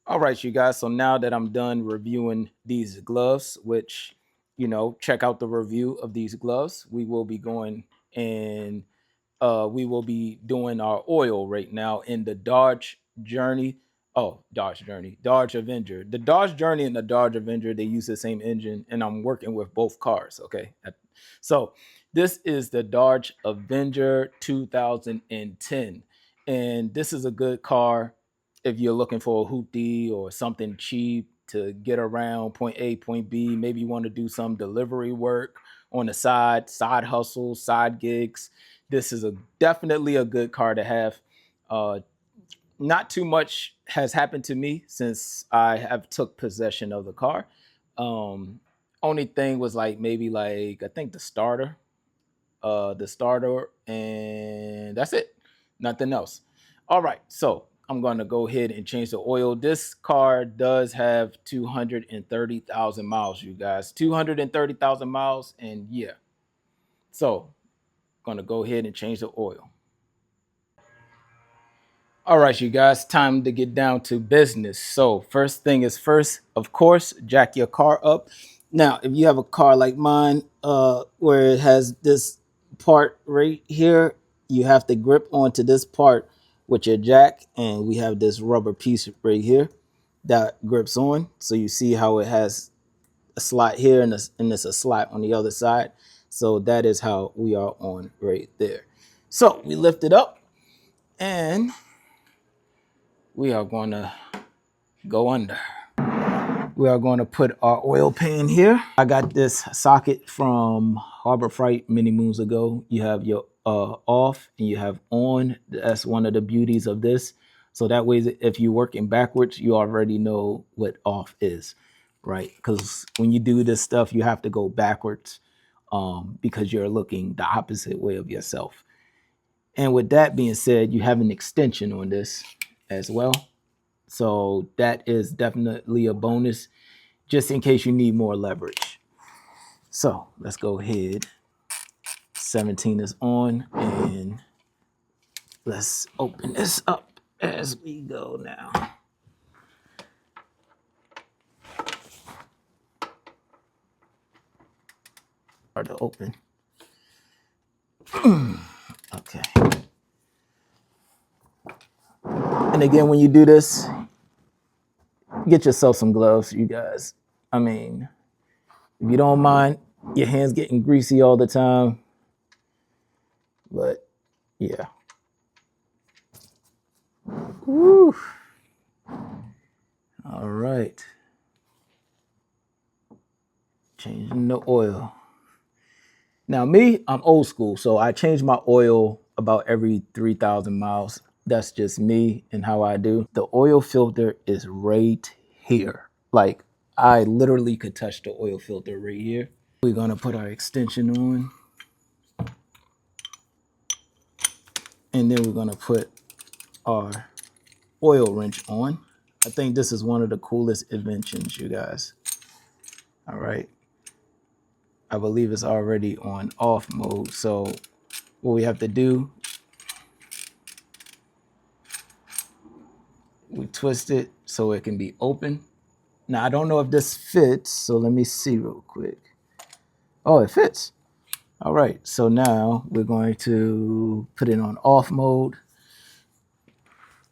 All right, you guys. So now that I'm done reviewing these gloves, which, check out the review of these gloves, we will be going and we will be doing our oil right now in the Dodge Journey. Oh, Dodge Journey, Dodge Avenger. The Dodge Journey and the Dodge Avenger, they use the same engine, and I'm working with both cars. Okay. So this is the Dodge Avenger 2010. And this is a good car if you're looking for a hoopty or something cheap to get around point A, point B. Maybe you want to do some delivery work on the side hustles, side gigs. This is a definitely a good car to have. Uh, not too much has happened to me since I have took possession of the car. Um, Only thing was like maybe like I think the starter, and that's it. Nothing else. All right, so I'm going to go ahead and change the oil. This car does have 230,000 miles, you guys. 230,000 miles, and yeah. So, going to go ahead and change the oil. All right, you guys, time to get down to business. So, first thing is first, of course, jack your car up. Now, if you have a car like mine, where it has this part right here, you have to grip onto this part with your jack, and we have this rubber piece right here that grips on. So you see how it has a slot here and there's a slot on the other side. So that is how we are on right there. So we lift it up and we are going to go under. We are going to put our oil pan here. I got this socket from Harbor Freight many moons ago. You have your off and you have on. That's one of the beauties of this. So that way, if you're working backwards, you already know what off is, right? Because when you do this stuff, you have to go backwards because you're looking the opposite way of yourself. And with that being said, you have an extension on this as well. So that is definitely a bonus just in case you need more leverage. So let's go ahead. 17 is on and let's open this up as we go now. Hard to open. Okay. And again, when you do this, get yourself some gloves, you guys. I mean, if you don't mind your hands getting greasy all the time, but yeah. Woo. All right. Changing the oil. Now, me, I'm old school, so I change my oil about every 3,000 miles. That's just me and how I do. The oil filter is right here. Like, I literally could touch the oil filter right here. We're gonna put our extension on. And then we're gonna put our oil wrench on. I think this is one of the coolest inventions, you guys. All right. I believe it's already on off mode. So what we have to do, we twist it so it can be open. Now, I don't know if this fits, so let me see real quick. Oh, it fits. All right, so now we're going to put it on off mode.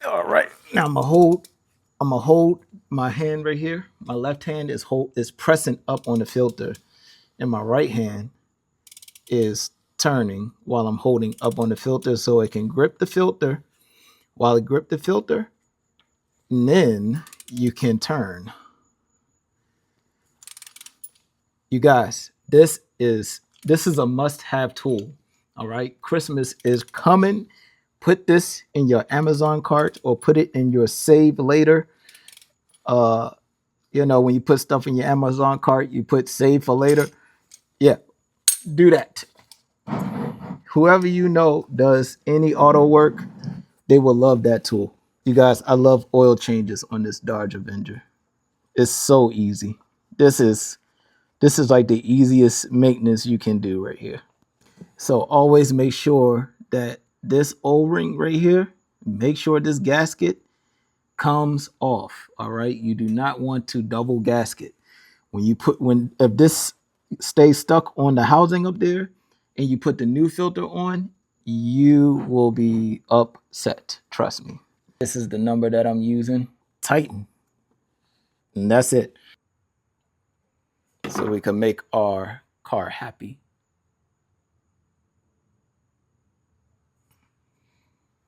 All right, now I'm gonna hold my hand right here. My left hand is pressing up on the filter, and my right hand is turning while I'm holding up on the filter so it can grip the filter. While it grip the filter, and then you can turn. You guys, this is a must-have tool. All right, Christmas is coming. Put this in your Amazon cart or put it in your save later. Uh, when you put stuff in your Amazon cart, you put save for later. Yeah, do that. Whoever you know does any auto work, they will love that tool. You guys, I love oil changes on this Dodge Avenger. It's so easy. This is like the easiest maintenance you can do right here. So always make sure that this O-ring right here, make sure this gasket comes off. All right. You do not want to double gasket. If this stays stuck on the housing up there and you put the new filter on, you will be upset. Trust me. This is the number that I'm using. Tighten. And that's it. So we can make our car happy.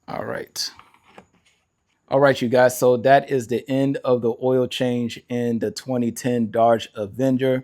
All right. All right, you guys. So that is the end of the oil change in the 2010 Dodge Avenger.